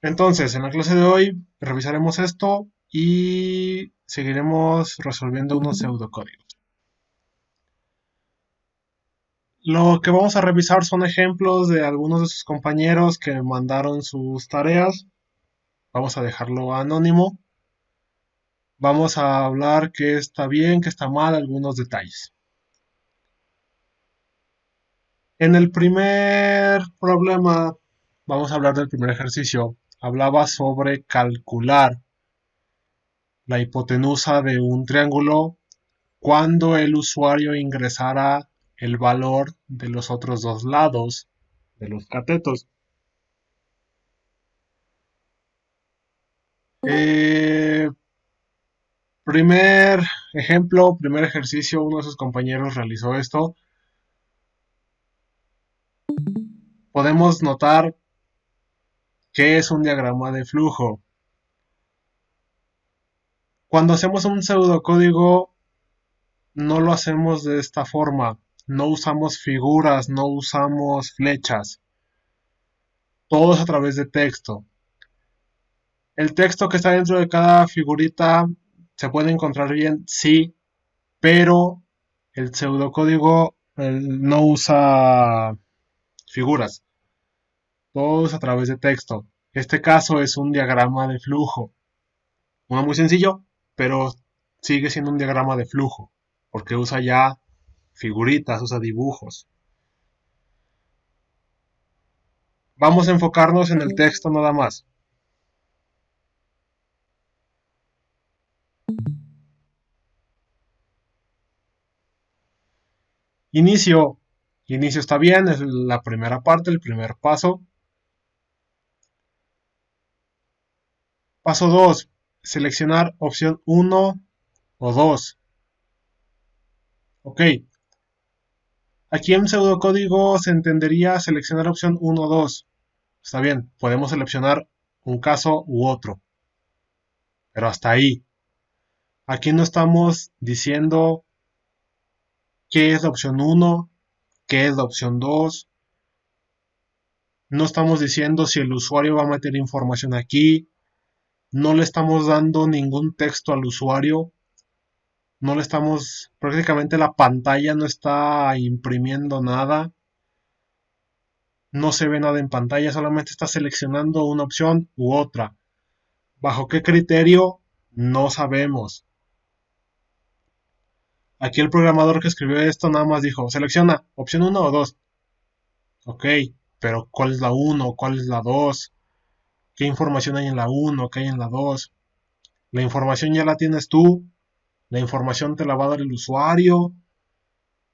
Entonces, en la clase de hoy revisaremos esto y seguiremos resolviendo unos pseudocódigos. Lo que vamos a revisar son ejemplos de algunos de sus compañeros que mandaron sus tareas. Vamos a dejarlo anónimo. Vamos a hablar qué está bien, qué está mal, algunos detalles. En el primer problema, vamos a hablar del primer ejercicio. Hablaba sobre calcular la hipotenusa de un triángulo cuando el usuario ingresara el valor de los otros dos lados de los catetos. Eh, Primer ejemplo, primer ejercicio, uno de sus compañeros realizó esto. Podemos notar que es un diagrama de flujo. Cuando hacemos un pseudocódigo, no lo hacemos de esta forma. No usamos figuras, no usamos flechas. Todo es a través de texto. El texto que está dentro de cada figurita se puede encontrar bien, sí, pero el pseudocódigo no usa figuras, todo es a través de texto. Este caso es un diagrama de flujo. Uno muy sencillo, pero sigue siendo un diagrama de flujo, porque usa ya figuritas, usa dibujos. Vamos a enfocarnos en el texto nada más. Inicio. Inicio está bien, es la primera parte, el primer paso. Paso 2. Seleccionar opción 1 o 2. Ok. Aquí en pseudocódigo se entendería seleccionar opción 1 o 2. Está bien, podemos seleccionar un caso u otro. Pero hasta ahí. Aquí no estamos diciendo qué es la opción 1, qué es la opción 2. No estamos diciendo si el usuario va a meter información aquí. No le estamos dando ningún texto al usuario. No le estamos, prácticamente la pantalla no está imprimiendo nada. No se ve nada en pantalla, solamente está seleccionando una opción u otra. ¿Bajo qué criterio? No sabemos. Aquí el programador que escribió esto nada más dijo, selecciona opción 1 o 2. Ok, pero ¿cuál es la 1? ¿Cuál es la 2? ¿Qué información hay en la 1? ¿Qué hay en la 2? La información ya la tienes tú. La información te la va a dar el usuario.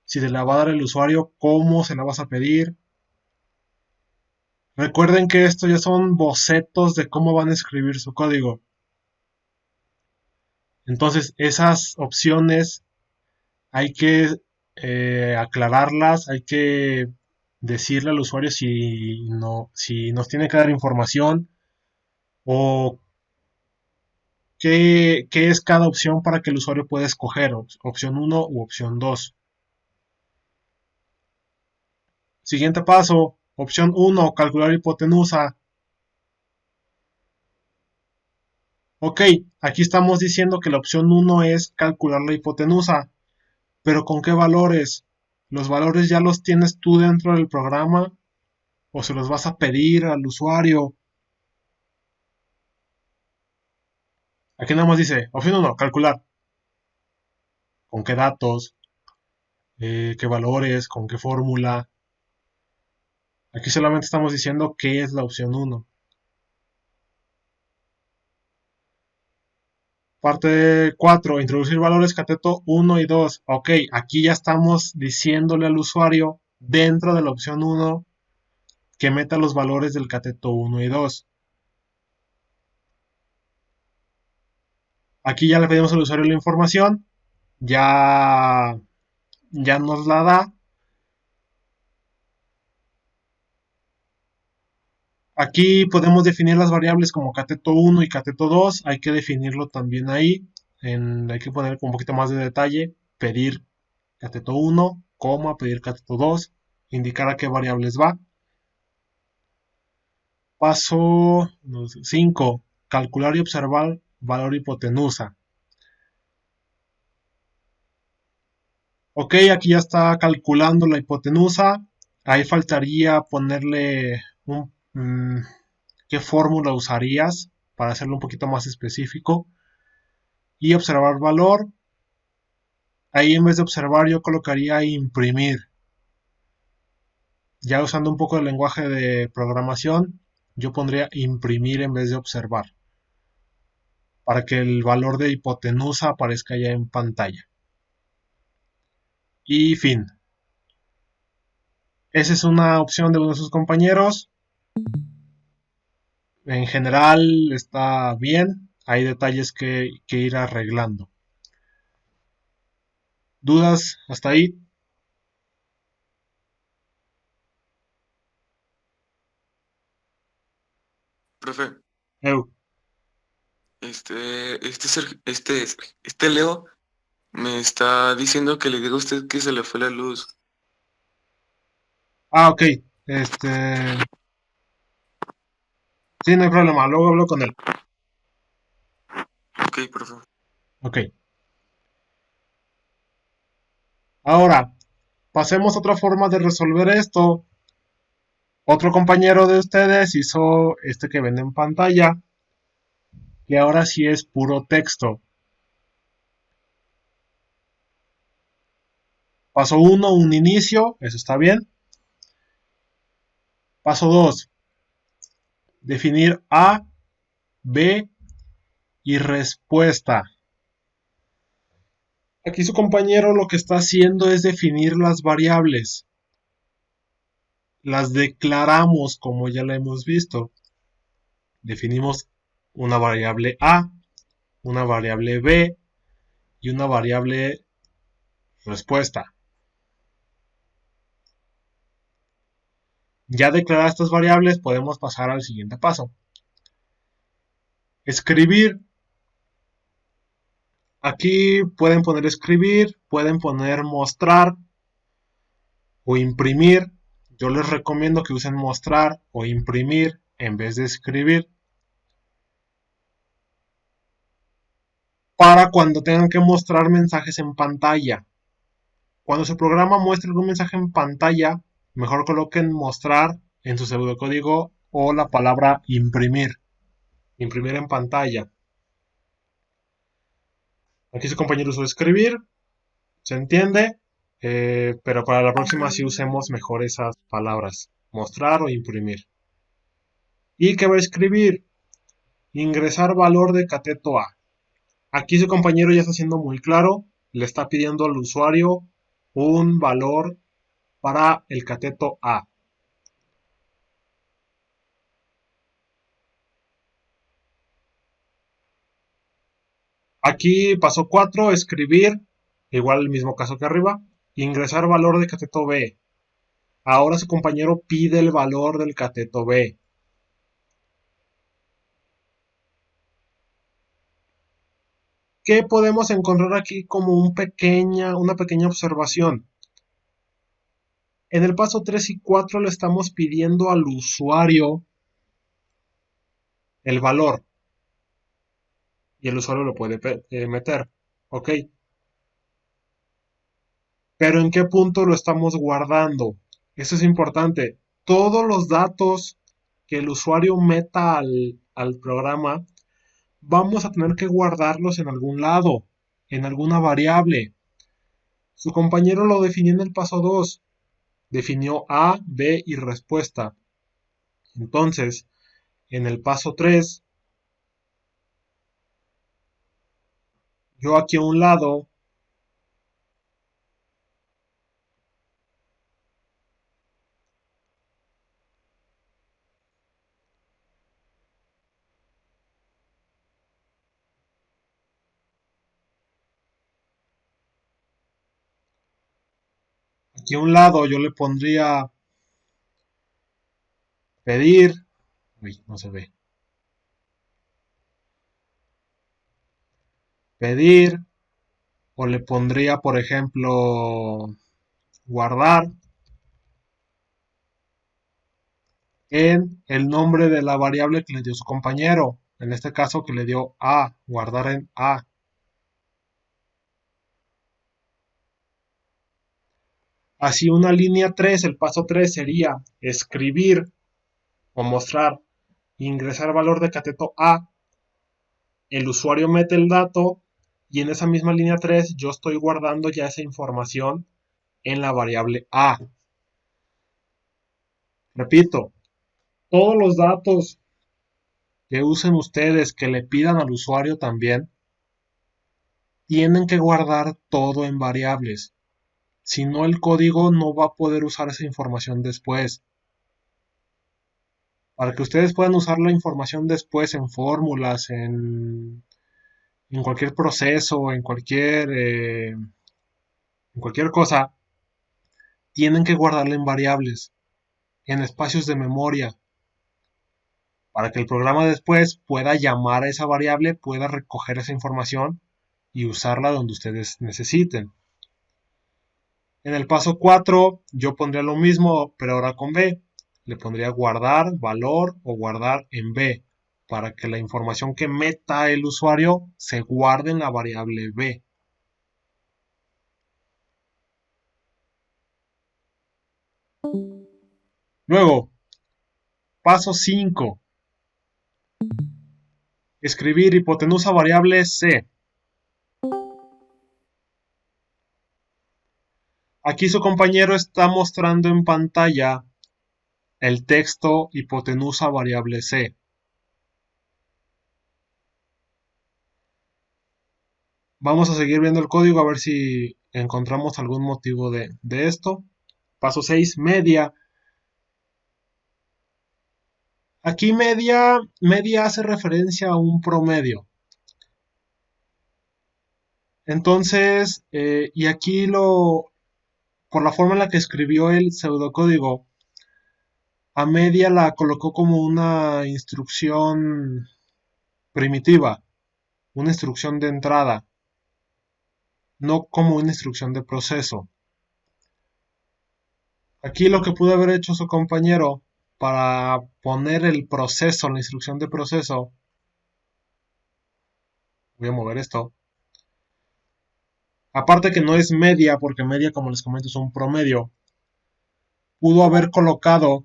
Si te la va a dar el usuario, ¿cómo se la vas a pedir? Recuerden que esto ya son bocetos de cómo van a escribir su código. Entonces, esas opciones hay que aclararlas, hay que decirle al usuario si nos tiene que dar información o qué es cada opción para que el usuario pueda escoger, opción 1 u opción 2. Siguiente paso, opción 1, calcular hipotenusa. Ok, aquí estamos diciendo que la opción 1 es calcular la hipotenusa, pero ¿con qué valores? ¿Los valores ya los tienes tú dentro del programa o se los vas a pedir al usuario? Aquí nada más dice, opción 1, calcular. ¿Con qué datos? ¿Qué valores? ¿Con qué fórmula? Aquí solamente estamos diciendo qué es la opción 1. Parte 4, introducir valores cateto 1 y 2. Ok, aquí ya estamos diciéndole al usuario dentro de la opción 1 que meta los valores del cateto 1 y 2. Aquí ya le pedimos al usuario la información, ya nos la da. Aquí podemos definir las variables como cateto 1 y cateto 2. Hay que definirlo también ahí. Hay que poner un poquito más de detalle. Pedir cateto 1, coma, pedir cateto 2, indicar a qué variables va. Paso 5. Calcular y observar valor hipotenusa. Ok, aquí ya está calculando la hipotenusa. Ahí faltaría ponerle qué fórmula usarías para hacerlo un poquito más específico. Y observar valor. Ahí en vez de observar yo colocaría imprimir. Ya usando un poco el lenguaje de programación, yo pondría imprimir en vez de observar, para que el valor de hipotenusa aparezca ya en pantalla. Y fin. Esa es una opción de uno de sus compañeros. En general está bien. Hay detalles que ir arreglando. ¿Dudas hasta ahí? Profe, Eu. este Leo me está diciendo que le diga a usted que se le fue la luz. Ah, ok. Sí, no hay problema. Luego hablo con él. Ok, profe. Ok. Ahora, pasemos a otra forma de resolver esto. Otro compañero de ustedes hizo este que ven en pantalla, que ahora sí es puro texto. Paso 1, un inicio, eso está bien. Paso 2, definir A, B y respuesta. Aquí su compañero lo que está haciendo es definir las variables. Las declaramos como ya la hemos visto. Definimos una variable A, una variable B y una variable respuesta. Ya declaradas estas variables, podemos pasar al siguiente paso. Escribir. Aquí pueden poner escribir, pueden poner mostrar o imprimir. Yo les recomiendo que usen mostrar o imprimir en vez de escribir, para cuando tengan que mostrar mensajes en pantalla. Cuando su programa muestre algún mensaje en pantalla, mejor coloquen mostrar en su pseudocódigo o la palabra imprimir. Imprimir en pantalla. Aquí su compañero usó escribir, se entiende, pero para la próxima sí usemos mejor esas palabras, mostrar o imprimir. ¿Y qué va a escribir? Ingresar valor de cateto A. Aquí su compañero ya está siendo muy claro, le está pidiendo al usuario un valor para el cateto A. Aquí paso 4, escribir, igual el mismo caso que arriba, ingresar valor de cateto B. Ahora su compañero pide el valor del cateto B. ¿Qué podemos encontrar aquí como una pequeña observación? En el paso 3 y 4 le estamos pidiendo al usuario el valor y el usuario lo puede meter. ¿Ok? Pero ¿en qué punto lo estamos guardando? Eso es importante. Todos los datos que el usuario meta al programa, vamos a tener que guardarlos en algún lado, en alguna variable. Su compañero lo definió en el paso 2. Definió A, B y respuesta. Entonces, en el paso 3, yo aquí a un lado, yo le pondría pedir. Uy, no se ve. Pedir. O le pondría, por ejemplo, guardar. en el nombre de la variable que le dio su compañero. En este caso que le dio A, guardar en A. Así una línea 3, el paso 3 sería escribir o mostrar, ingresar valor de cateto A, el usuario mete el dato y en esa misma línea 3 yo estoy guardando ya esa información en la variable A. Repito, todos los datos que usen ustedes, que le pidan al usuario también, tienen que guardar todo en variables. Si no, el código no va a poder usar esa información después. Para que ustedes puedan usar la información después en fórmulas, en cualquier proceso, en cualquier cosa, tienen que guardarla en variables, en espacios de memoria, para que el programa después pueda llamar a esa variable, pueda recoger esa información y usarla donde ustedes necesiten. En el paso 4 yo pondría lo mismo, pero ahora con B. Le pondría guardar valor o guardar en B, para que la información que meta el usuario se guarde en la variable B. Luego, paso 5. Escribir hipotenusa variable C. Aquí su compañero está mostrando en pantalla el texto hipotenusa variable C. Vamos a seguir viendo el código a ver si encontramos algún motivo de esto. Paso 6, media. Aquí media hace referencia a un promedio. Entonces, y aquí por la forma en la que escribió el pseudocódigo, a media la colocó como una instrucción primitiva, una instrucción de entrada, no como una instrucción de proceso. Aquí lo que pudo haber hecho su compañero para poner el proceso, la instrucción de proceso, voy a mover esto, aparte que no es media, porque media, como les comento, es un promedio, pudo haber colocado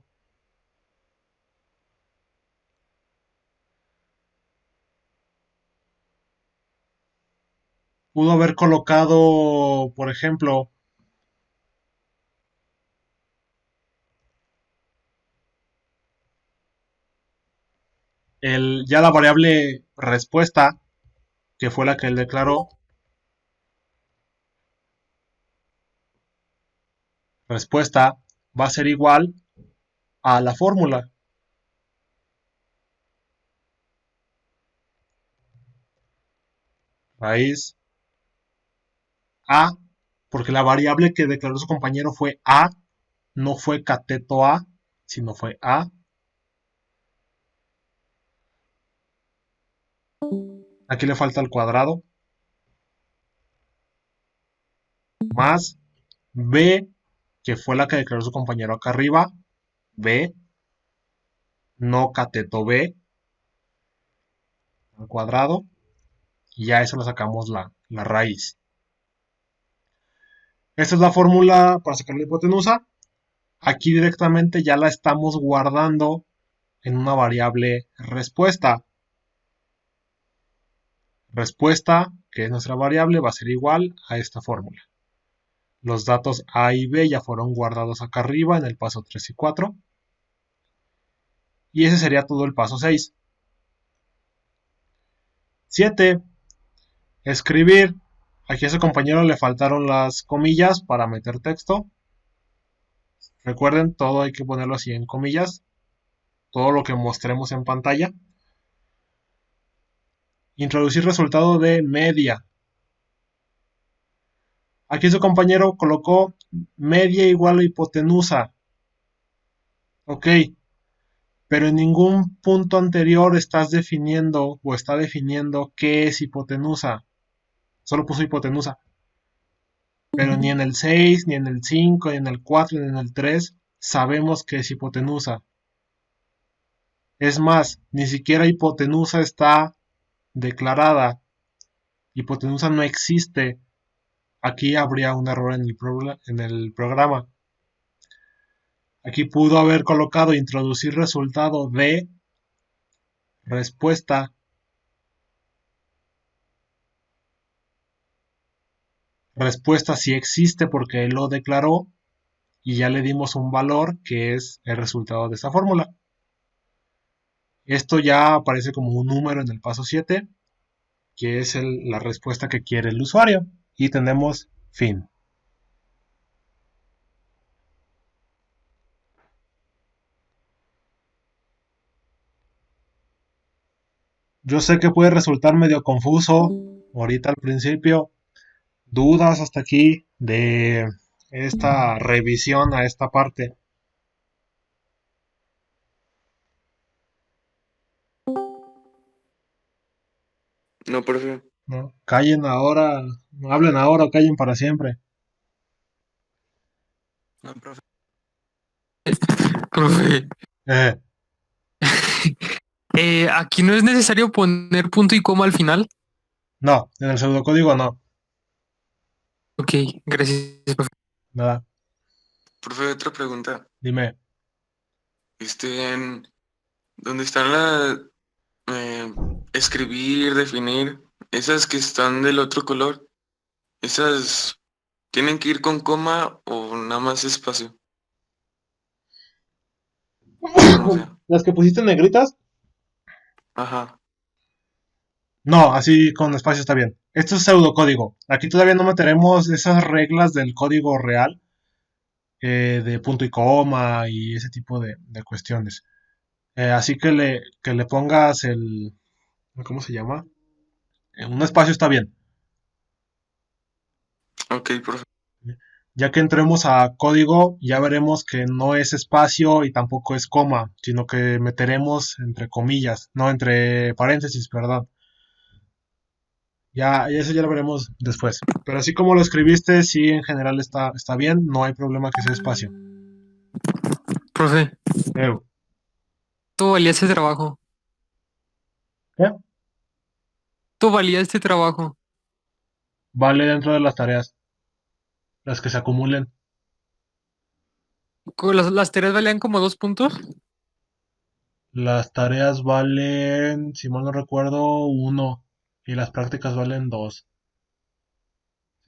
por ejemplo, ya la variable respuesta, que fue la que él declaró, respuesta va a ser igual a la fórmula. Raíz A, porque la variable que declaró su compañero fue A, no fue cateto A, sino fue A. Aquí le falta el cuadrado. Más B, que fue la que declaró su compañero acá arriba. B, no cateto B, al cuadrado. Y ya eso le sacamos la raíz. Esta es la fórmula para sacar la hipotenusa. Aquí directamente ya la estamos guardando en una variable respuesta. Respuesta, que es nuestra variable, va a ser igual a esta fórmula. Los datos A y B ya fueron guardados acá arriba en el paso 3 y 4. Y ese sería todo el paso 6. 7. Escribir. Aquí a ese compañero le faltaron las comillas para meter texto. Recuerden, todo hay que ponerlo así en comillas. Todo lo que mostremos en pantalla. Introducir resultado de media. Aquí su compañero colocó media igual a hipotenusa. Ok, pero en ningún punto anterior estás definiendo o está definiendo qué es hipotenusa. Solo puso hipotenusa. Pero ni en el 6, ni en el 5, ni en el 4, ni en el 3 sabemos qué es hipotenusa. Es más, ni siquiera hipotenusa está declarada. Hipotenusa no existe. Aquí habría un error en el programa. Aquí pudo haber colocado introducir resultado de respuesta. Respuesta sí existe porque él lo declaró y ya le dimos un valor que es el resultado de esa fórmula. Esto ya aparece como un número en el paso 7, que es la respuesta que quiere el usuario. Y tenemos fin. Yo sé que puede resultar medio confuso ahorita al principio. ¿Dudas hasta aquí de esta revisión a esta parte? No, profe. ¿No? Callen ahora, no hablen ahora o callen para siempre. No, profe. Profe, Eh, aquí no es necesario poner punto y coma al final. no, en el pseudocódigo no, Ok, gracias, profe. nada. Profe, otra pregunta. Dime, En donde están la escribir, definir, esas que están del otro color, esas tienen que ir con coma o nada más espacio, como sea. ¿las que pusiste en negritas? Ajá. No, así con espacio está bien. Esto es pseudocódigo. Aquí todavía no meteremos esas reglas del código real, de punto y coma y ese tipo de cuestiones. Así que le pongas ¿cómo se llama? Un espacio está bien. Ok, profe. Ya que entremos a código, ya veremos que no es espacio y tampoco es coma, sino que meteremos entre comillas, no entre paréntesis, perdón. Ya, eso ya lo veremos después. Pero así como lo escribiste, sí, en general está bien, no hay problema que sea espacio. Profe, Eh, ¿tú valía este trabajo? ¿Qué? ¿Tú valía este trabajo? Vale dentro de las tareas, las que se acumulen. ¿Las tareas valían como 2 puntos? Las tareas valen, si mal no recuerdo, uno. Y las prácticas valen dos.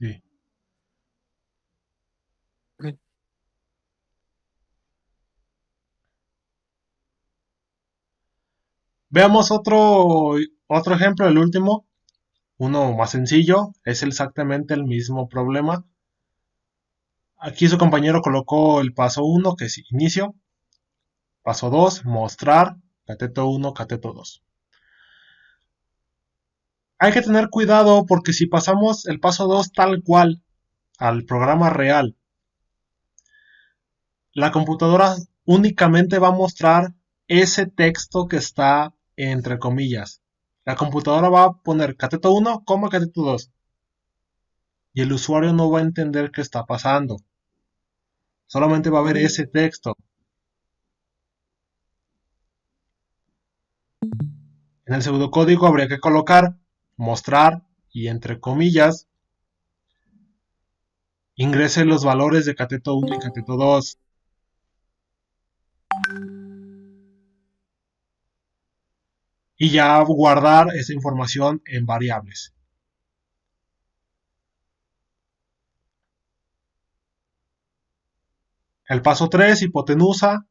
Sí. Ok. Veamos otro ejemplo, el último. Uno más sencillo, es exactamente el mismo problema. Aquí su compañero colocó el paso 1, que es inicio. Paso 2, mostrar. Cateto 1, cateto 2. Hay que tener cuidado porque si pasamos el paso 2 tal cual al programa real, la computadora únicamente va a mostrar ese texto que está entre comillas. La computadora va a poner cateto 1, cateto 2. Y el usuario no va a entender qué está pasando. Solamente va a ver ese texto. En el pseudocódigo habría que colocar, mostrar y entre comillas, ingrese los valores de cateto 1 y cateto 2. Y ya guardar esa información en variables. El paso 3, hipotenusa.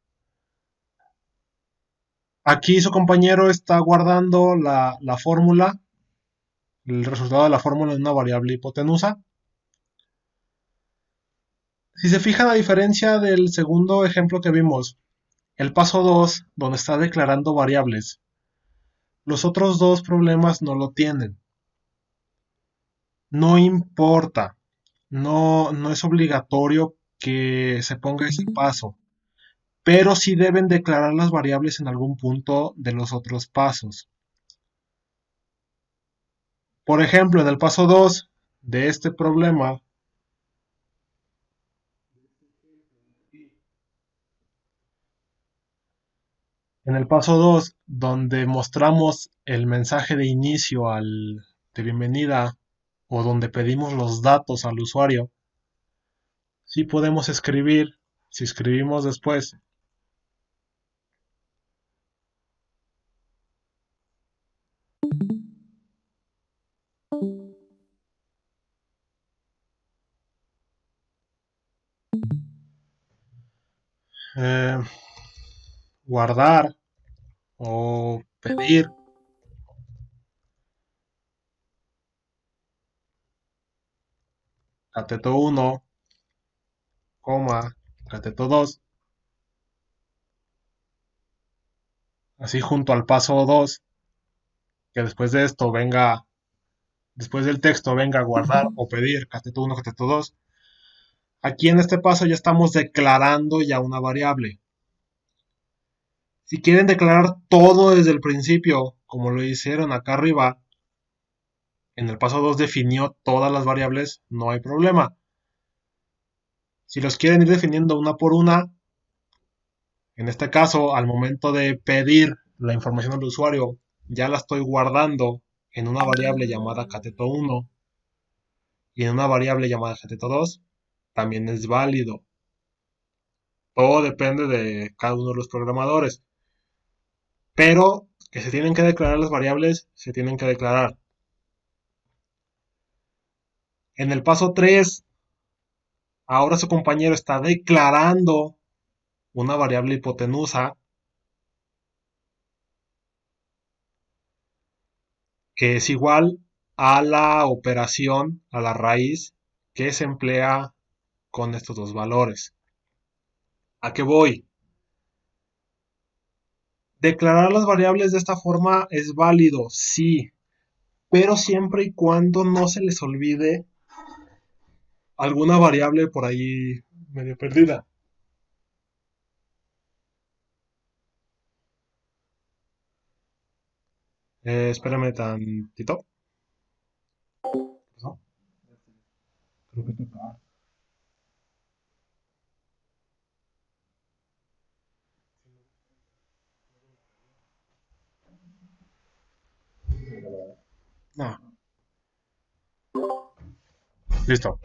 Aquí su compañero está guardando la fórmula, el resultado de la fórmula en una variable hipotenusa. Si se fijan, a diferencia del segundo ejemplo que vimos, el paso 2, donde está declarando variables, los otros dos problemas no lo tienen. No importa, no es obligatorio que se ponga ese paso, pero sí deben declarar las variables en algún punto de los otros pasos. Por ejemplo, en el paso 2 de este problema, En el paso 2, donde mostramos el mensaje de inicio de bienvenida o donde pedimos los datos al usuario, sí podemos escribir, si escribimos después, eh, guardar o pedir cateto 1, cateto 2, así junto al paso 2, que después de esto venga, después del texto venga guardar o pedir cateto 1, cateto 2. Aquí en este paso ya estamos declarando ya una variable. Si quieren declarar todo desde el principio, como lo hicieron acá arriba, en el paso 2 definió todas las variables, no hay problema. Si los quieren ir definiendo una por una, en este caso, al momento de pedir la información al usuario, ya la estoy guardando en una variable llamada cateto 1 y en una variable llamada cateto 2, también es válido. Todo depende de cada uno de los programadores. Pero que se tienen que declarar las variables, se tienen que declarar. En el paso 3, ahora su compañero está declarando una variable hipotenusa que es igual a la operación, a la raíz que se emplea con estos dos valores. ¿A qué voy? Declarar las variables de esta forma es válido, sí, pero siempre y cuando no se les olvide alguna variable por ahí medio perdida. Espérame tantito. ¿No? Creo que toca. No. Listo.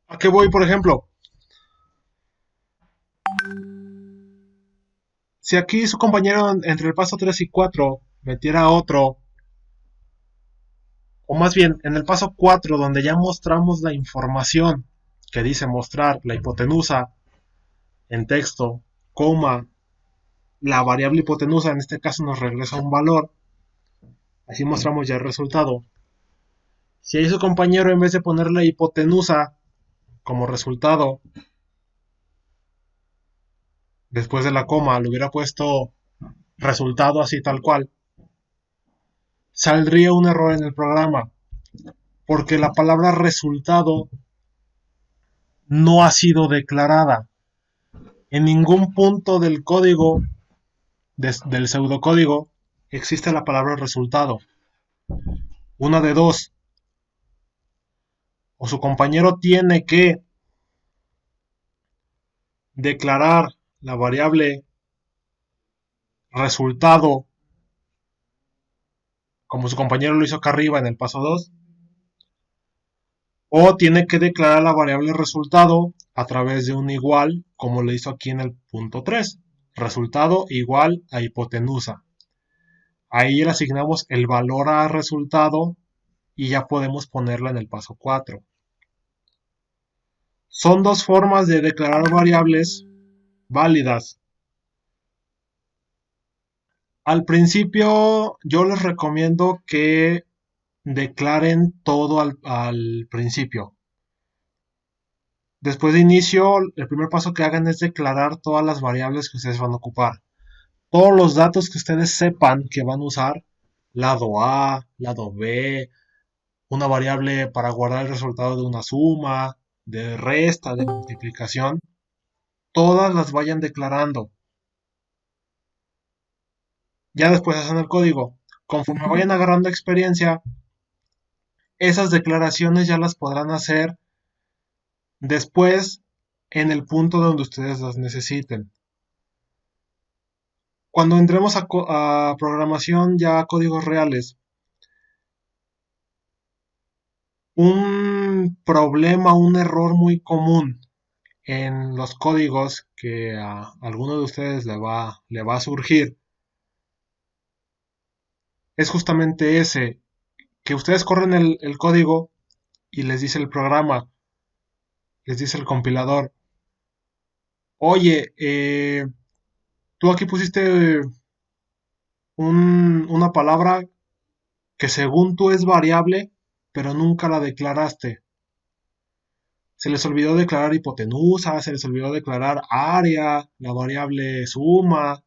¿A qué voy, por ejemplo? Si aquí su compañero entre el paso 3 y 4 metiera otro, o más bien en el paso 4 donde ya mostramos la información que dice mostrar la hipotenusa en texto, coma, la variable hipotenusa en este caso nos regresa un valor, así mostramos ya el resultado. Si ahí su compañero en vez de ponerle hipotenusa como resultado, después de la coma le hubiera puesto resultado así tal cual, saldría un error en el programa, porque la palabra resultado no ha sido declarada. En ningún punto del código, del pseudocódigo, existe la palabra resultado. Una de dos. O su compañero tiene que declarar la variable resultado como su compañero lo hizo acá arriba en el paso 2, o tiene que declarar la variable resultado a través de un igual como lo hizo aquí en el punto 3, resultado igual a hipotenusa. Ahí le asignamos el valor a resultado y ya podemos ponerla en el paso 4. Son dos formas de declarar variables válidas. Al principio yo les recomiendo que declaren todo al principio. Después de inicio, el primer paso que hagan es declarar todas las variables que ustedes van a ocupar. Todos los datos que ustedes sepan que van a usar, lado A, lado B, una variable para guardar el resultado de una suma, de resta, de multiplicación, todas las vayan declarando. Ya después hacen el código. Conforme vayan agarrando experiencia, esas declaraciones ya las podrán hacer después en el punto donde ustedes las necesiten. Cuando entremos a programación ya a códigos reales, un problema, un error muy común en los códigos que a alguno de ustedes le va a surgir es justamente ese, que ustedes corren el código y les dice el programa, les dice el compilador, oye, tú aquí pusiste una palabra que según tú es variable, pero nunca la declaraste. Se les olvidó declarar hipotenusa, se les olvidó declarar área, la variable suma,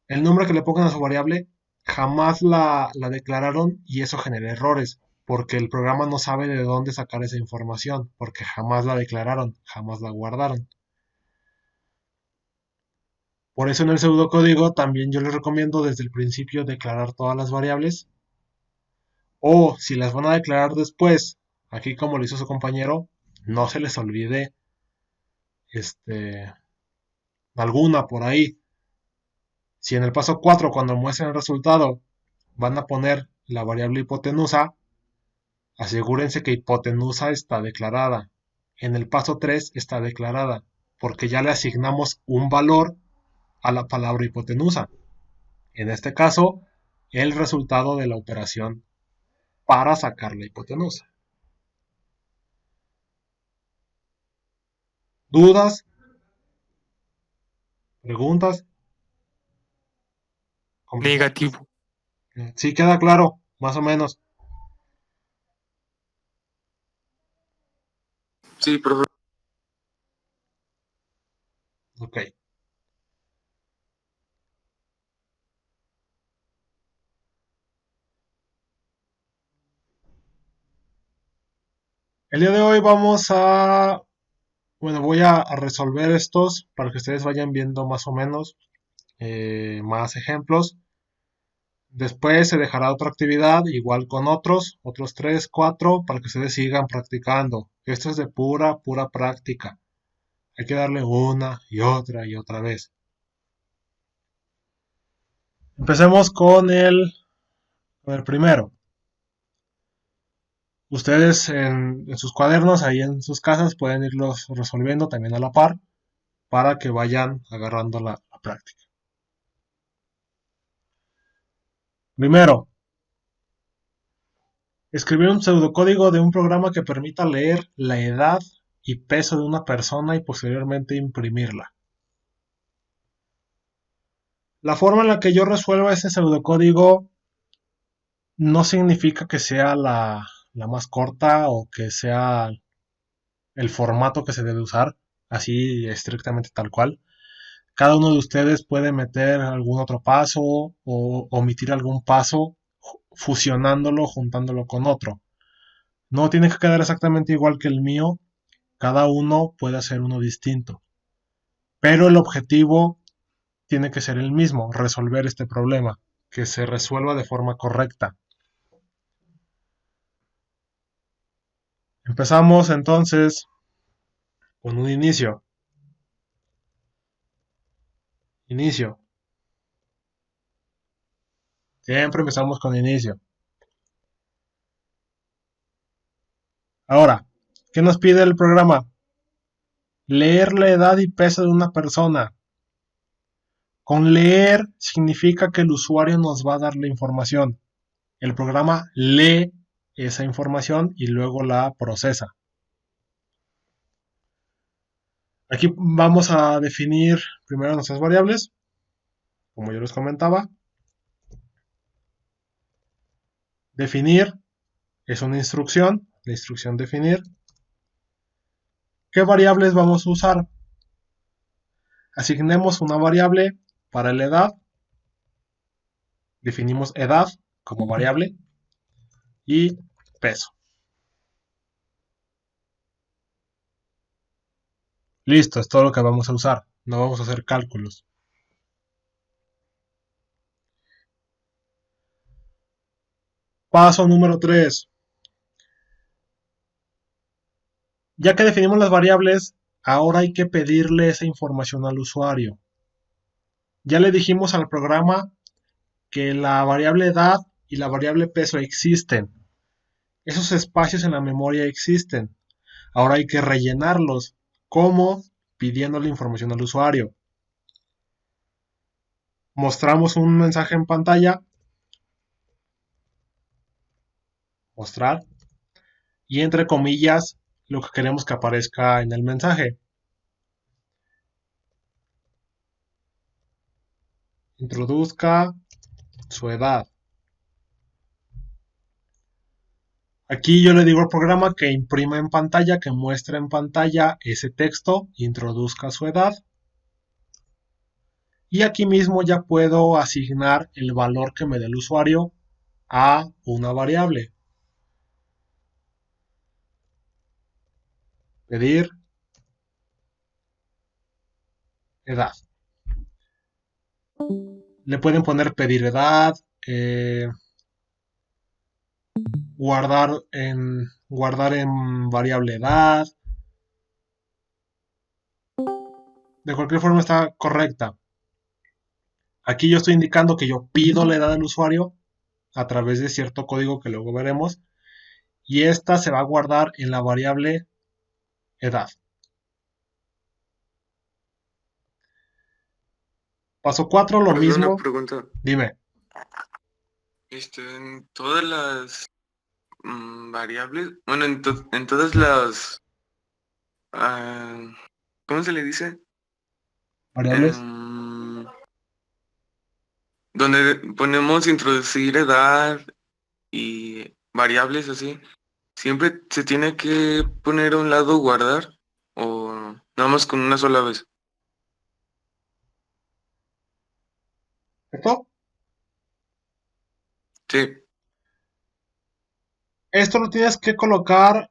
el nombre que le pongan a su variable, jamás la declararon y eso genera errores, porque el programa no sabe de dónde sacar esa información, porque jamás la declararon, jamás la guardaron. Por eso en el pseudocódigo también yo les recomiendo desde el principio declarar todas las variables, o si las van a declarar después, aquí como lo hizo su compañero, no se les olvide alguna por ahí. Si en el paso 4 cuando muestren el resultado van a poner la variable hipotenusa, asegúrense que hipotenusa está declarada. En el paso 3 está declarada, porque ya le asignamos un valor a la palabra hipotenusa. En este caso, el resultado de la operación para sacar la hipotenusa. ¿Dudas? ¿Preguntas? Negativo. Sí queda claro, más o menos. Sí, profe. Ok. El día de hoy voy a resolver estos para que ustedes vayan viendo más o menos más ejemplos. Después se dejará otra actividad, igual con otros 3, 4, para que ustedes sigan practicando. Esto es de pura práctica. Hay que darle una y otra vez. Empecemos con el primero. Ustedes en sus cuadernos, ahí en sus casas, pueden irlos resolviendo también a la par para que vayan agarrando la práctica. Primero, escribir un pseudocódigo de un programa que permita leer la edad y peso de una persona y posteriormente imprimirla. La forma en la que yo resuelvo ese pseudocódigo no significa que sea la más corta o que sea el formato que se debe usar, así estrictamente tal cual. Cada uno de ustedes puede meter algún otro paso o omitir algún paso fusionándolo, juntándolo con otro. No tiene que quedar exactamente igual que el mío, cada uno puede hacer uno distinto. Pero el objetivo tiene que ser el mismo, resolver este problema, que se resuelva de forma correcta. Empezamos entonces con un inicio. Inicio. Siempre empezamos con inicio. Ahora, ¿qué nos pide el programa? Leer la edad y peso de una persona. Con leer significa que el usuario nos va a dar la información. El programa lee esa información y luego la procesa. Aquí vamos a definir primero nuestras variables, como yo les comentaba. Definir es una instrucción, la instrucción definir. ¿Qué variables vamos a usar? Asignemos una variable para la edad, definimos edad como variable y peso. Listo, es todo lo que vamos a usar, no vamos a hacer cálculos. Paso número 3. Ya que definimos las variables, ahora hay que pedirle esa información al usuario. Ya le dijimos al programa que la variable edad y la variable peso existen. Esos espacios en la memoria existen. Ahora hay que rellenarlos. ¿Cómo? Pidiendo la información al usuario. Mostramos un mensaje en pantalla. Mostrar. Y entre comillas, lo que queremos que aparezca en el mensaje. Introduzca su edad. Aquí yo le digo al programa que imprima en pantalla, que muestre en pantalla ese texto, introduzca su edad. Y aquí mismo ya puedo asignar el valor que me dé el usuario a una variable. Pedir edad. Le pueden poner pedir edad, guardar en variable edad. De cualquier forma está correcta. Aquí yo estoy indicando que yo pido la edad del usuario a través de cierto código que luego veremos. Y esta se va a guardar en la variable edad. Paso 4, lo Tengo mismo. una pregunta. Dime. En todas las variables, bueno, en todas las, ah, ¿cómo se le dice? Variables. Donde ponemos introducir edad y variables así, ¿siempre se tiene que poner a un lado guardar o nada más con una sola vez? ¿Esto? Sí, Esto lo tienes que colocar,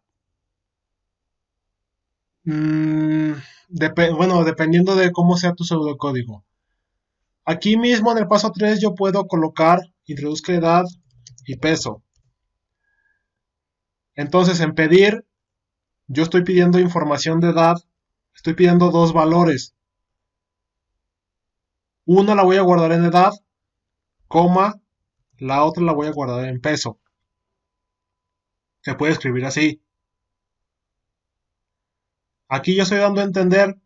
bueno, dependiendo de cómo sea tu pseudocódigo. Aquí mismo en el paso 3 yo puedo colocar introduzca edad y peso. Entonces en pedir, yo estoy pidiendo información de edad, estoy pidiendo dos valores. Una la voy a guardar en edad, coma, la otra la voy a guardar en peso. Se puede escribir así. Aquí yo estoy dando a entender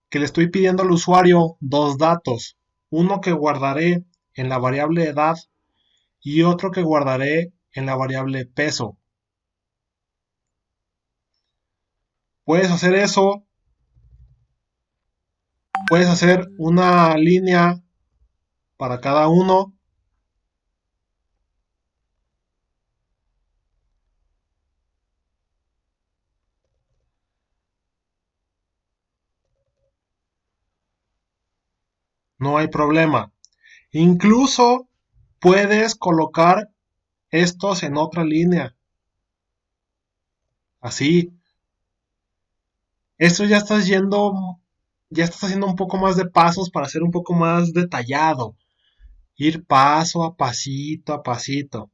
que le estoy pidiendo al usuario dos datos. Uno que guardaré en la variable edad y otro que guardaré en la variable peso. Puedes hacer eso. Puedes hacer una línea para cada uno. No hay problema. Incluso puedes colocar estos en otra línea. Así. Esto ya estás haciendo un poco más de pasos para ser un poco más detallado. Ir paso a pasito a pasito.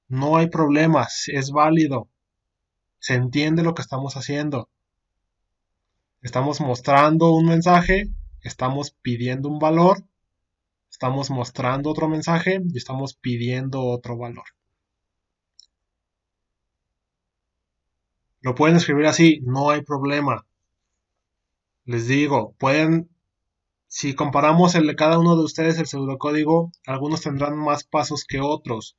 No hay problemas, es válido. Se entiende lo que estamos haciendo. Estamos mostrando un mensaje, estamos pidiendo un valor, estamos mostrando otro mensaje y estamos pidiendo otro valor. Lo pueden escribir así, no hay problema. Les digo, si comparamos el de cada uno de ustedes, el pseudocódigo, algunos tendrán más pasos que otros.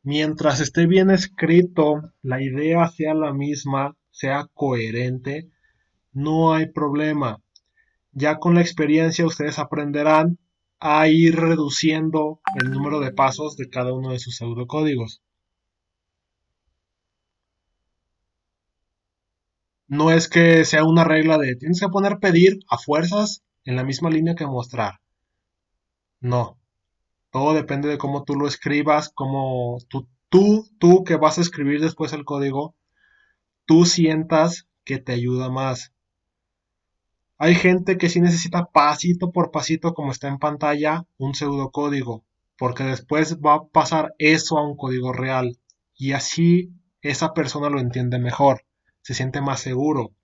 Mientras esté bien escrito, la idea sea la misma, sea coherente, no hay problema. Ya con la experiencia ustedes aprenderán a ir reduciendo el número de pasos de cada uno de sus pseudocódigos. No es que sea una regla de tienes que poner pedir a fuerzas en la misma línea que mostrar. No. Todo depende de cómo tú lo escribas, cómo tú que vas a escribir después el código, tú sientas que te ayuda más. Hay gente que sí necesita pasito por pasito, como está en pantalla, un pseudocódigo, porque después va a pasar eso a un código real y así esa persona lo entiende mejor, se siente más seguro.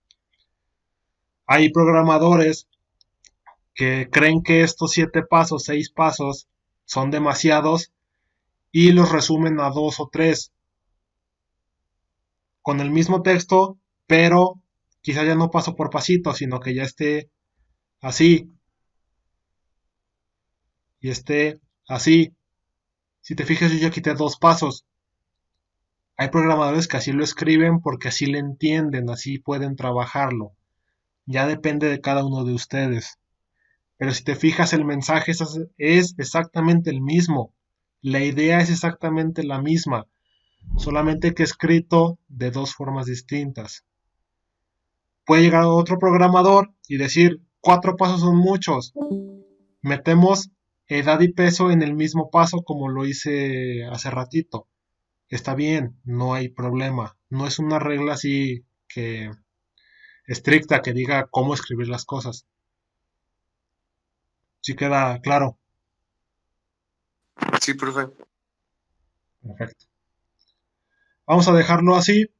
Hay programadores que creen que estos 7 pasos, 6 pasos son demasiados y los resumen a 2 o 3 con el mismo texto, pero quizá ya no paso por pasito, sino que ya esté así y esté así. Si te fijas, yo ya quité 2 pasos. Hay programadores que así lo escriben porque así le entienden, así pueden trabajarlo. Ya depende de cada uno de ustedes. Pero si te fijas, el mensaje es exactamente el mismo. La idea es exactamente la misma, solamente que escrito de 2 formas distintas. Puede llegar otro programador y decir, 4 pasos son muchos. Metemos edad y peso en el mismo paso como lo hice hace ratito. Está bien, no hay problema. No es una regla así que estricta que diga cómo escribir las cosas. ¿Sí queda claro? Sí, profe. Perfecto. Vamos a dejarlo así.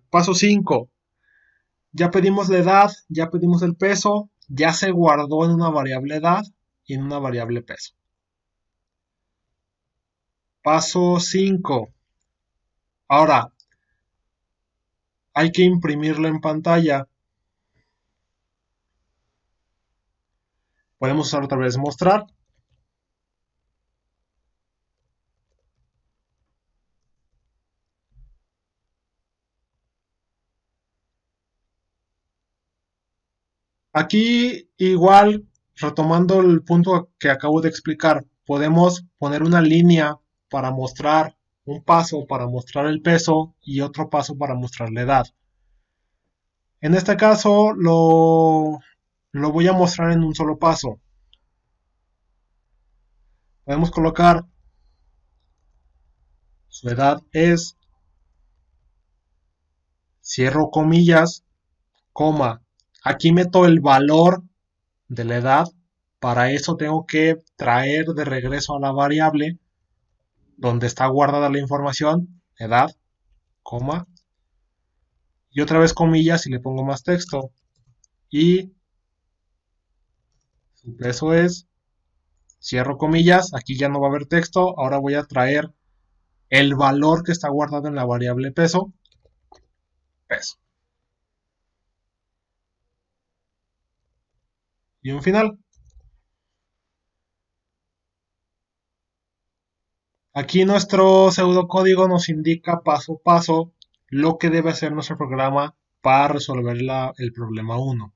Paso 5. Ya pedimos la edad, ya pedimos el peso, ya se guardó en una variable edad y en una variable peso. Paso 5. Ahora, hay que imprimirlo en pantalla. Podemos usar otra vez mostrar. Aquí igual, retomando el punto que acabo de explicar, podemos poner una línea para mostrar un paso para mostrar el peso y otro paso para mostrar la edad. En este caso lo voy a mostrar en un solo paso. Podemos colocar su edad es, cierro comillas, coma. Aquí meto el valor de la edad. Para eso tengo que traer de regreso a la variable donde está guardada la información, edad, coma, y otra vez comillas y le pongo más texto. Y su peso es, cierro comillas, aquí ya no va a haber texto, ahora voy a traer el valor que está guardado en la variable peso, peso. Y un final. Aquí nuestro pseudocódigo nos indica paso a paso lo que debe hacer nuestro programa para resolver el problema 1.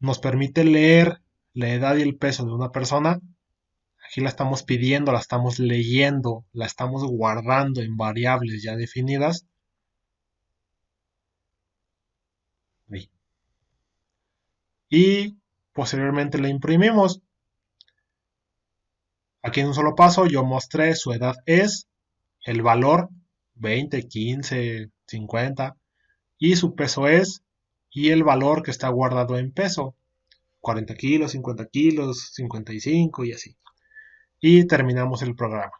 Nos permite leer la edad y el peso de una persona. Aquí la estamos pidiendo, la estamos leyendo, la estamos guardando en variables ya definidas. Ahí. Y posteriormente la imprimimos. Aquí en un solo paso yo mostré su edad es, el valor 20, 15, 50 y su peso es y el valor que está guardado en peso, 40 kilos, 50 kilos, 55 y así. Y terminamos el programa.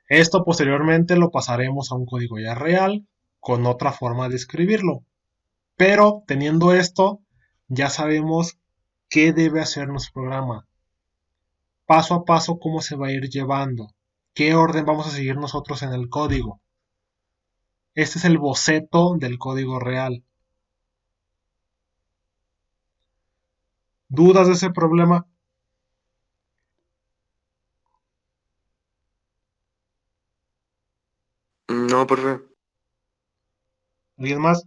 Esto posteriormente lo pasaremos a un código ya real con otra forma de escribirlo. Pero teniendo esto, ya sabemos qué debe hacer nuestro programa. Paso a paso cómo se va a ir llevando. Qué orden vamos a seguir nosotros en el código. Este es el boceto del código real. ¿Dudas de ese problema? No, profe. ¿Alguien más?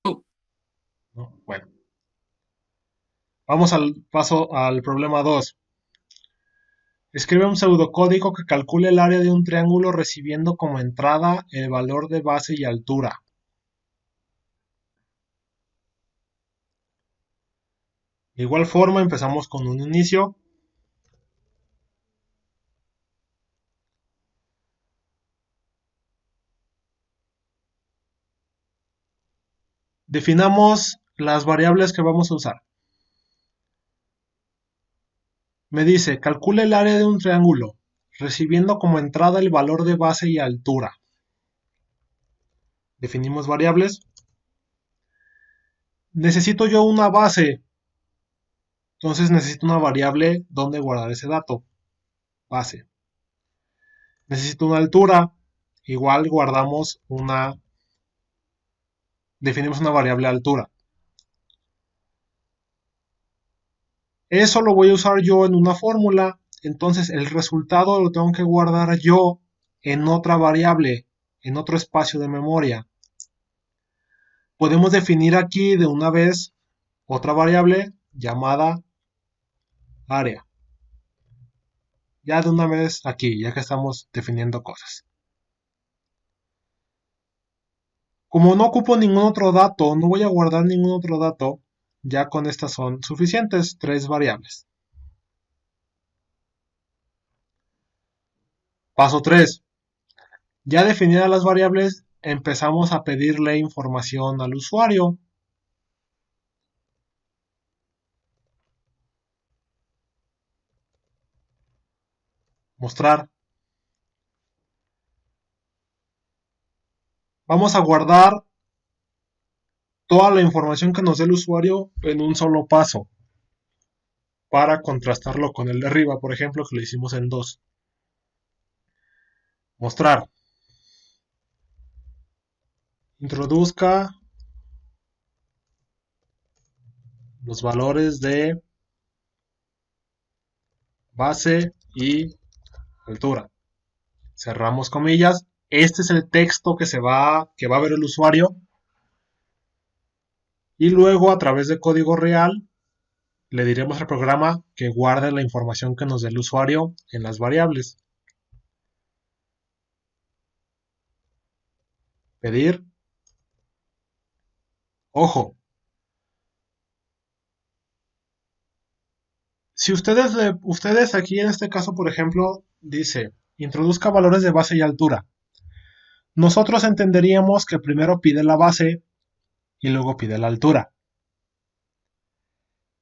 No. Bueno. Vamos al problema 2. Escribe un pseudocódigo que calcule el área de un triángulo recibiendo como entrada el valor de base y altura. De igual forma empezamos con un inicio. Definamos las variables que vamos a usar. Me dice, calcula el área de un triángulo. recibiendo como entrada el valor de base y altura. Definimos variables. Necesito yo una base, entonces necesito una variable donde guardar ese dato, base. Necesito una altura, igual definimos una variable altura. Eso lo voy a usar yo en una fórmula, entonces el resultado lo tengo que guardar yo en otra variable, en otro espacio de memoria. Podemos definir aquí de una vez otra variable llamada área. Ya de una vez aquí, ya que estamos definiendo cosas. Como no ocupo ningún otro dato, no voy a guardar ningún otro dato, ya con estas son suficientes, 3 variables. Paso 3. Ya definidas las variables, empezamos a pedirle información al usuario. Mostrar. Vamos a guardar toda la información que nos dé el usuario en un solo paso, para contrastarlo con el de arriba, por ejemplo, que lo hicimos en 2. Mostrar. Introduzca los valores de base y altura. Cerramos comillas. Este es el texto que va a ver el usuario. Y luego, a través de código real, le diremos al programa que guarde la información que nos dé el usuario en las variables. Pedir. Ojo. Si ustedes aquí en este caso, por ejemplo, dice, introduzca valores de base y altura. Nosotros entenderíamos que primero pide la base y luego pide la altura.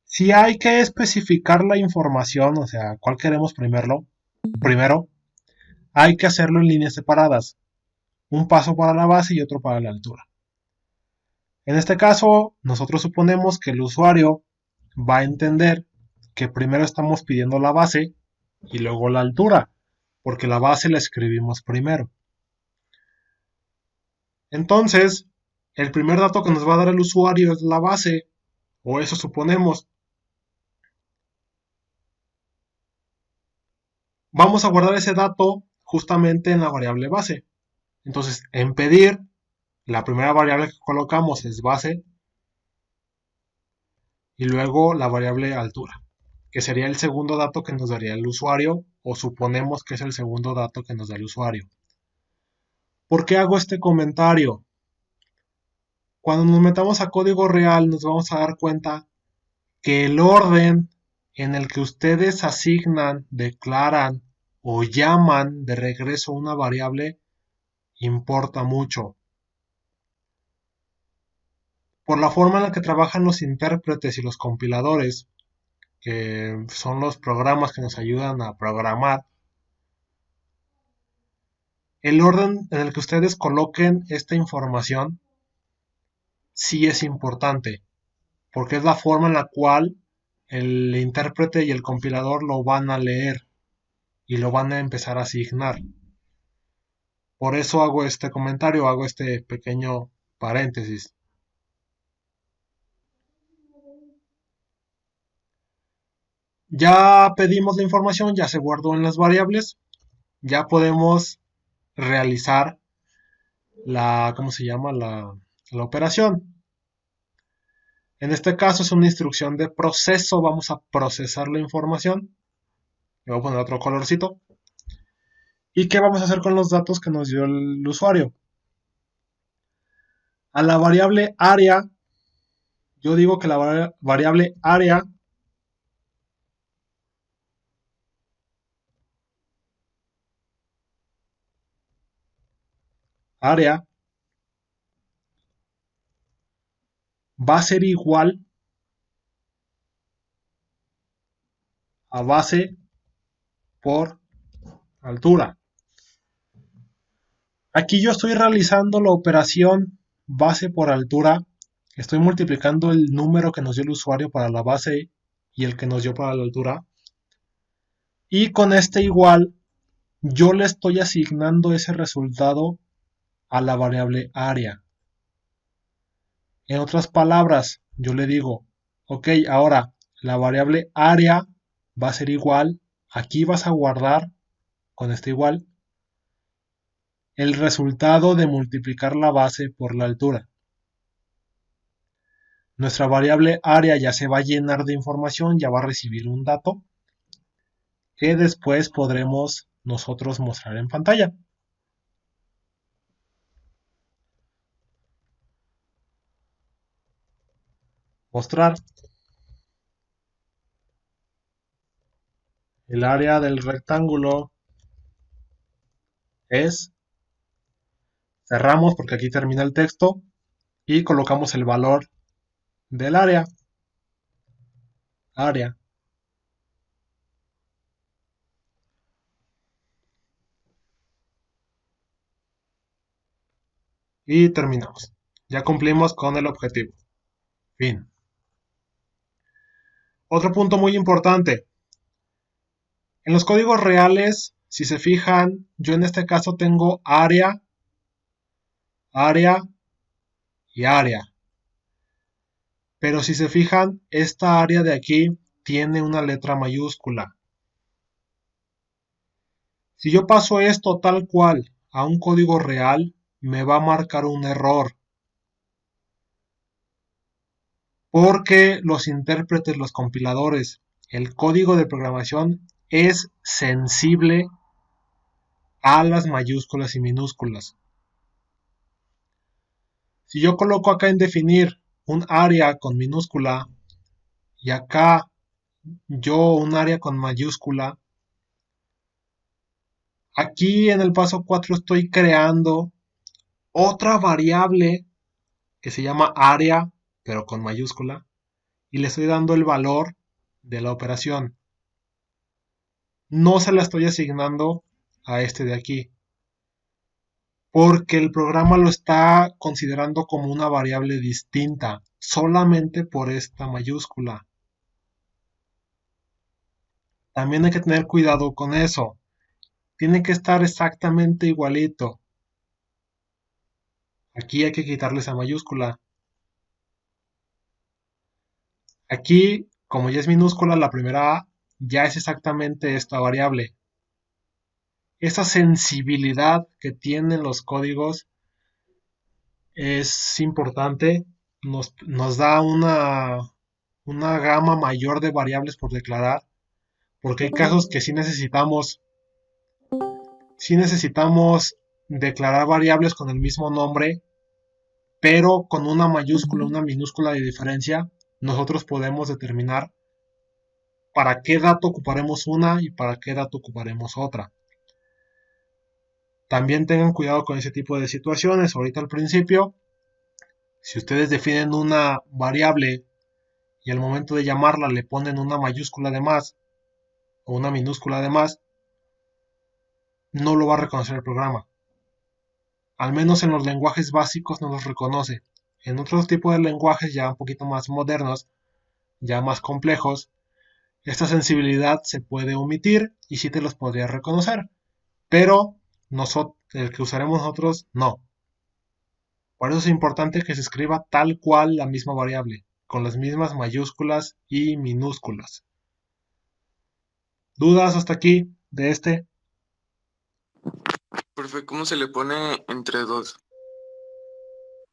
Si hay que especificar la información, o sea, cuál queremos primero, hay que hacerlo en líneas separadas. Un paso para la base y otro para la altura. En este caso, nosotros suponemos que el usuario va a entender que primero estamos pidiendo la base y luego la altura, porque la base la escribimos primero. Entonces, el primer dato que nos va a dar el usuario es la base, o eso suponemos. Vamos a guardar ese dato justamente en la variable base. Entonces, en pedir, la primera variable que colocamos es base y luego la variable altura, que sería el segundo dato que nos daría el usuario, o suponemos que es el segundo dato que nos da el usuario. ¿Por qué hago este comentario? Cuando nos metamos a código real nos vamos a dar cuenta que el orden en el que ustedes asignan, declaran o llaman de regreso una variable importa mucho. Por la forma en la que trabajan los intérpretes y los compiladores, que son los programas que nos ayudan a programar, el orden en el que ustedes coloquen esta información sí es importante, porque es la forma en la cual el intérprete y el compilador lo van a leer y lo van a empezar a asignar. Por eso hago este comentario, hago este pequeño paréntesis. Ya pedimos la información, ya se guardó en las variables, ya podemos realizar ¿cómo se llama? La operación. En este caso es una instrucción de proceso, vamos a procesar la información. Le voy a poner otro colorcito. ¿Y qué vamos a hacer con los datos que nos dio el usuario? A la variable área, yo digo que la variable área va a ser igual a base por altura. Aquí yo estoy realizando la operación base por altura. Estoy multiplicando el número que nos dio el usuario para la base y el que nos dio para la altura. Y con este igual, yo le estoy asignando ese resultado a la variable área. En otras palabras, yo le digo, ok, ahora la variable área va a ser igual, aquí vas a guardar con este igual el resultado de multiplicar la base por la altura. Nuestra variable área ya se va a llenar de información, ya va a recibir un dato que después podremos nosotros mostrar en pantalla. Mostrar el área del rectángulo es, cerramos porque aquí termina el texto y colocamos el valor del área. Y terminamos. Ya cumplimos con el objetivo. Fin. Otro punto muy importante. En los códigos reales, si se fijan, yo en este caso tengo área y área. Pero si se fijan, esta área de aquí tiene una letra mayúscula. Si yo paso esto tal cual a un código real, me va a marcar un error. Porque los intérpretes, los compiladores, el código de programación es sensible a las mayúsculas y minúsculas. Si yo coloco acá en definir un área con minúscula y acá yo un área con mayúscula, aquí en el paso 4 estoy creando otra variable que se llama área, pero con mayúscula, y le estoy dando el valor de la operación. No se la estoy asignando a este de aquí, porque el programa lo está considerando como una variable distinta, solamente por esta mayúscula. También hay que tener cuidado con eso. Tiene que estar exactamente igualito. Aquí hay que quitarle esa mayúscula. Aquí, como ya es minúscula, la primera A ya es exactamente esta variable. Esa sensibilidad que tienen los códigos es importante. Nos da una gama mayor de variables por declarar, porque hay casos que sí necesitamos declarar variables con el mismo nombre, pero con una mayúscula, una minúscula de diferencia, nosotros podemos determinar para qué dato ocuparemos una y para qué dato ocuparemos otra. También tengan cuidado con ese tipo de situaciones. Ahorita al principio, si ustedes definen una variable y al momento de llamarla le ponen una mayúscula de más o una minúscula de más, no lo va a reconocer el programa. Al menos en los lenguajes básicos no los reconoce. En otros tipos de lenguajes ya un poquito más modernos, ya más complejos, esta sensibilidad se puede omitir y sí te los podría reconocer. Pero el que usaremos nosotros no. Por eso es importante que se escriba tal cual la misma variable, con las mismas mayúsculas y minúsculas. ¿Dudas hasta aquí de este? Profe, ¿cómo se le pone entre dos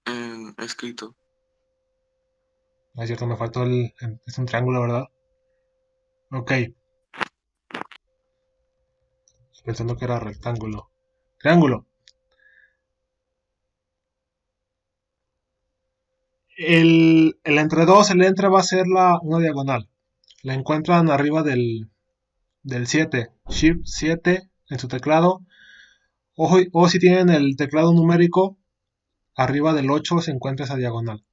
en escrito? No es cierto, me faltó es un triángulo, ¿verdad? Ok, pensando que era rectángulo. Triángulo. El entre dos, el entre va a ser una diagonal. La encuentran arriba del 7. Shift 7 en su teclado. O si tienen el teclado numérico, arriba del 8 se encuentra esa diagonal.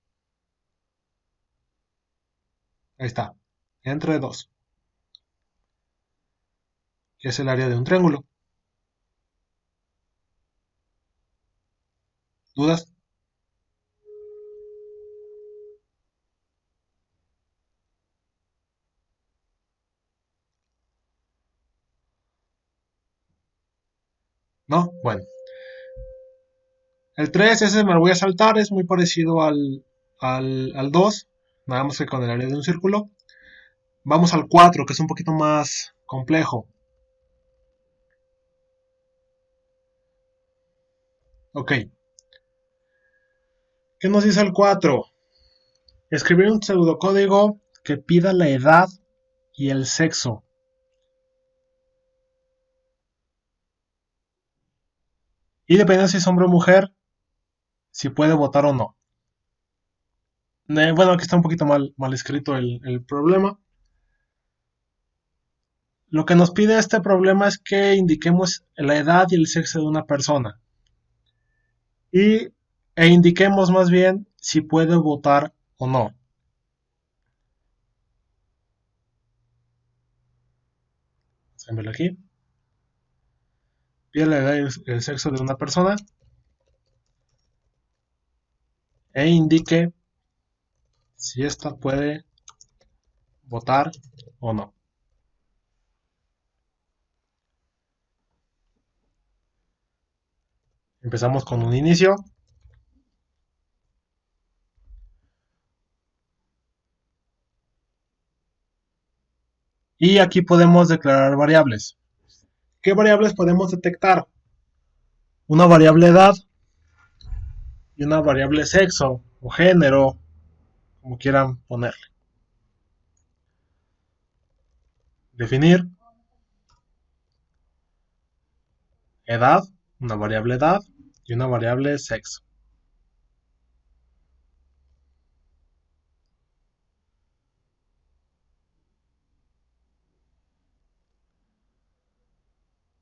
Ahí está. Entre 2. Que es el área de un triángulo. ¿Dudas? ¿No? Bueno. El 3, ese me lo voy a saltar, es muy parecido al 2, nada más que con el área de un círculo. Vamos al 4, que es un poquito más complejo. Ok. ¿Qué nos dice el 4? Escribir un pseudocódigo que pida la edad y el sexo. Y dependiendo si es hombre o mujer, si puede votar o no. Bueno, aquí está un poquito mal escrito el problema. Lo que nos pide este problema es que indiquemos la edad y el sexo de una persona. E indiquemos más bien si puede votar o no. Vamos a verlo aquí. Pide la edad y el sexo de una persona e indique si ésta puede votar o no. Empezamos con un inicio. Y aquí podemos declarar variables. ¿Qué variables podemos detectar? Una variable edad y una variable sexo o género, como quieran ponerle. Definir edad, una variable edad y una variable sexo.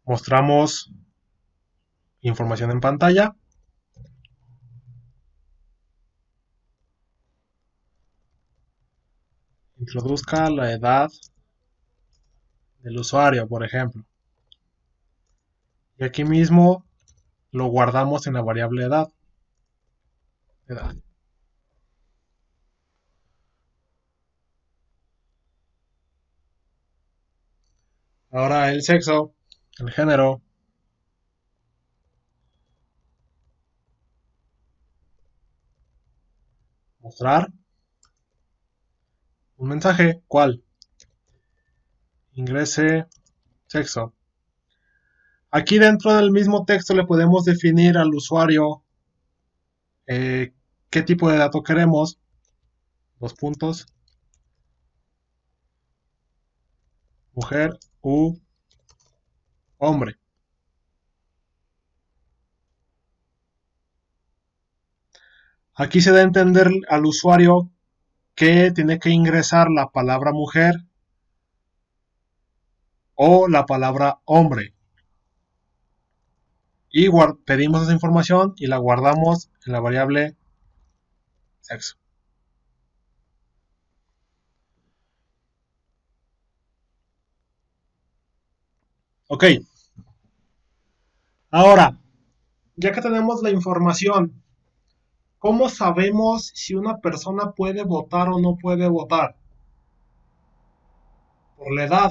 Mostramos información en pantalla. Introduzca la edad del usuario, por ejemplo. Y aquí mismo lo guardamos en la variable edad. Ahora el sexo, el género. Mostrar un mensaje. ¿Cuál? Ingrese sexo. Aquí dentro del mismo texto le podemos definir al usuario qué tipo de dato queremos. Dos puntos. Mujer u hombre. Aquí se da a entender al usuario que tiene que ingresar la palabra mujer o la palabra hombre. Y pedimos esa información y la guardamos en la variable sexo. Ok. Ahora, ya que tenemos la información, ¿cómo sabemos si una persona puede votar o no puede votar? Por la edad.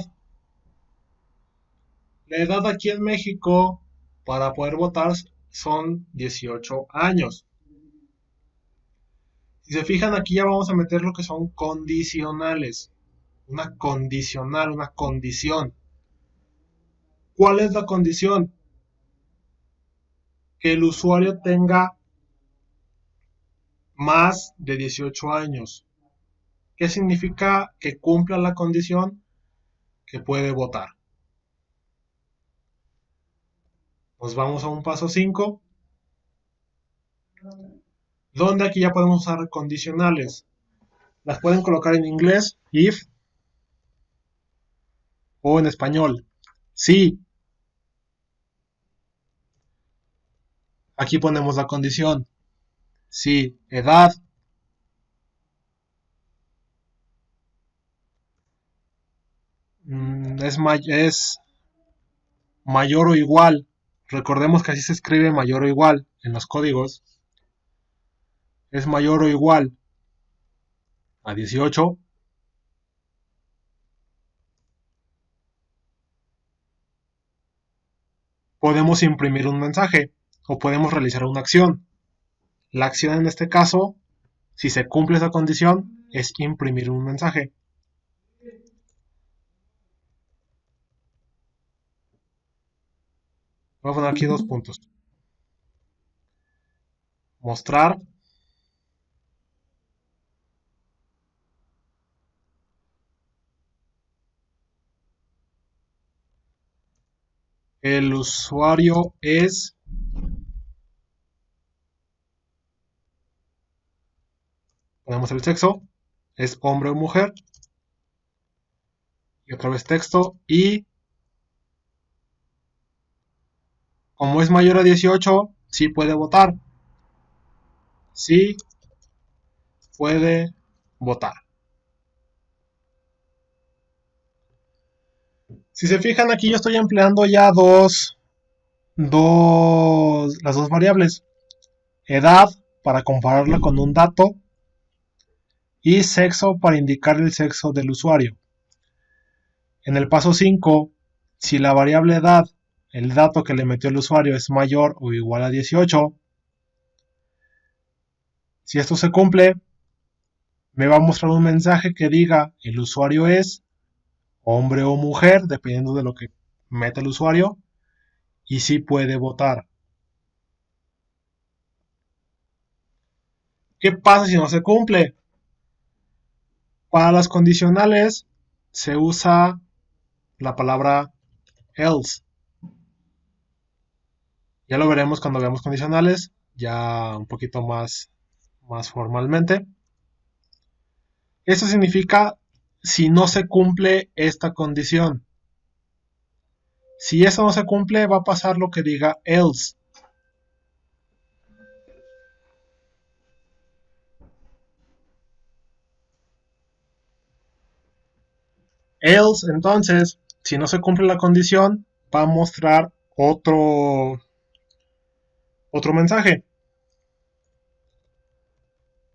La edad aquí en México para poder votar son 18 años. Si se fijan, aquí ya vamos a meter lo que son condicionales. Una condicional, una condición. ¿Cuál es la condición? Que el usuario tenga más de 18 años. ¿Qué significa que cumpla la condición? Que puede votar. Nos vamos a un paso 5, donde aquí ya podemos usar condicionales. Las pueden colocar en inglés, if, o en español, si. Aquí ponemos la condición. Si edad es mayor o igual. Recordemos que así se escribe mayor o igual en los códigos. es mayor o igual a 18, podemos imprimir un mensaje o podemos realizar una acción. La acción en este caso, si se cumple esa condición, es imprimir un mensaje. Voy a poner aquí 2 puntos. Mostrar el usuario es ponemos el sexo, es hombre o mujer, y otra vez texto, y como es mayor a 18, sí puede votar. Sí puede votar. Si se fijan aquí yo estoy empleando ya las dos variables. Edad para compararla con un dato y sexo para indicar el sexo del usuario. En el paso 5, si la variable edad, el dato que le metió el usuario es mayor o igual a 18, si esto se cumple, me va a mostrar un mensaje que diga el usuario es hombre o mujer, dependiendo de lo que meta el usuario, y sí puede votar. ¿Qué pasa si no se cumple? Para las condicionales se usa la palabra else. Ya lo veremos cuando veamos condicionales, ya un poquito más formalmente. Esto significa si no se cumple esta condición. Si eso no se cumple, va a pasar lo que diga else. Else, entonces, si no se cumple la condición, va a mostrar otro mensaje.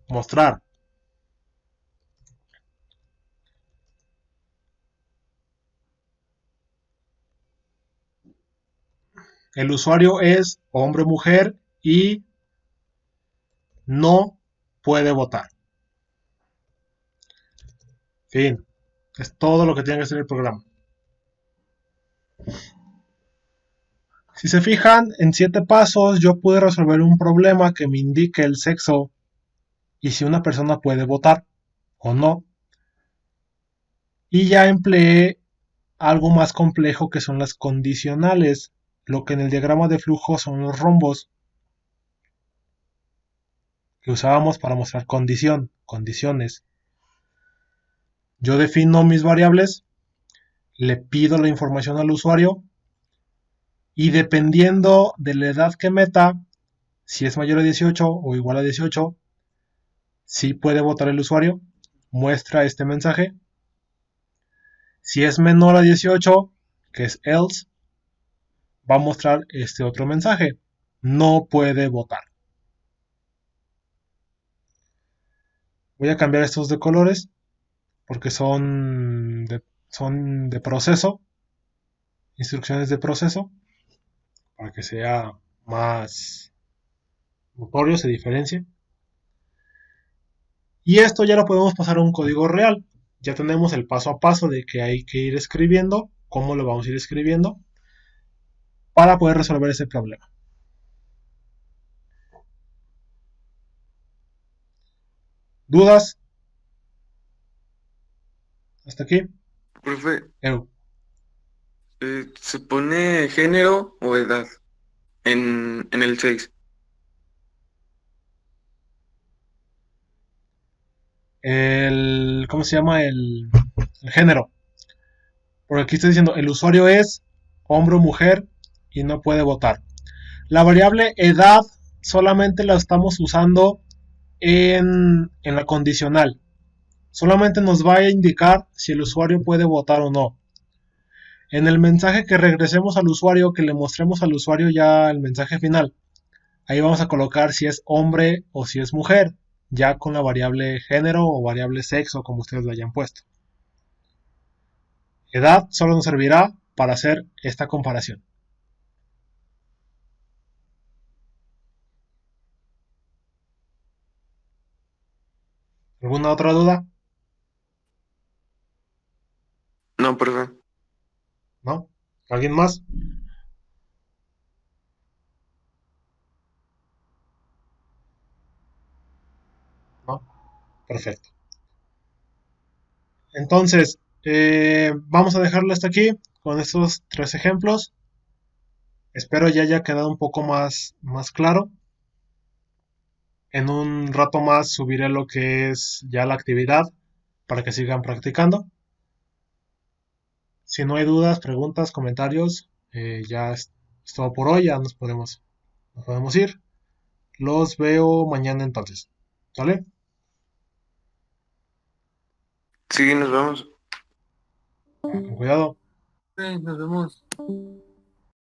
Mostrar. El usuario es hombre o mujer y no puede votar. Fin. Es todo lo que tiene que hacer el programa. Si se fijan, en 7 pasos yo pude resolver un problema que me indique el sexo y si una persona puede votar o no. Y ya empleé algo más complejo que son las condicionales, lo que en el diagrama de flujo son los rombos que usábamos para mostrar condiciones. Yo defino mis variables, le pido la información al usuario y dependiendo de la edad que meta, si es mayor a 18 o igual a 18, sí puede votar el usuario, muestra este mensaje. Si es menor a 18, que es else, va a mostrar este otro mensaje, no puede votar. Voy a cambiar estos de colores porque son de proceso, instrucciones de proceso, para que sea más notorio, se diferencie. Y esto ya lo podemos pasar a un código real. Ya tenemos el paso a paso de que hay que ir escribiendo, cómo lo vamos a ir escribiendo, para poder resolver ese problema. ¿Dudas? ¿Hasta aquí? Profe, Eu. ¿se pone género o edad en el 6? ¿Cómo se llama? El género. Porque aquí está diciendo, el usuario es hombre o mujer y no puede votar. La variable edad solamente la estamos usando en la condicional. Solamente nos va a indicar si el usuario puede votar o no. En el mensaje que regresemos al usuario, que le mostremos al usuario ya el mensaje final, ahí vamos a colocar si es hombre o si es mujer. ya con la variable género o variable sexo, como ustedes la hayan puesto. Edad solo nos servirá para hacer esta comparación. ¿Alguna otra duda? No, profe. ¿No? ¿Alguien más? ¿No? Perfecto. Entonces, vamos a dejarlo hasta aquí con estos 3 ejemplos. Espero ya haya quedado un poco más claro. En un rato más subiré lo que es ya la actividad para que sigan practicando. Si no hay dudas, preguntas, comentarios, ya es todo por hoy, ya nos podemos ir. Los veo mañana entonces. ¿Sale? Sí, nos vemos. Con cuidado. Nos vemos.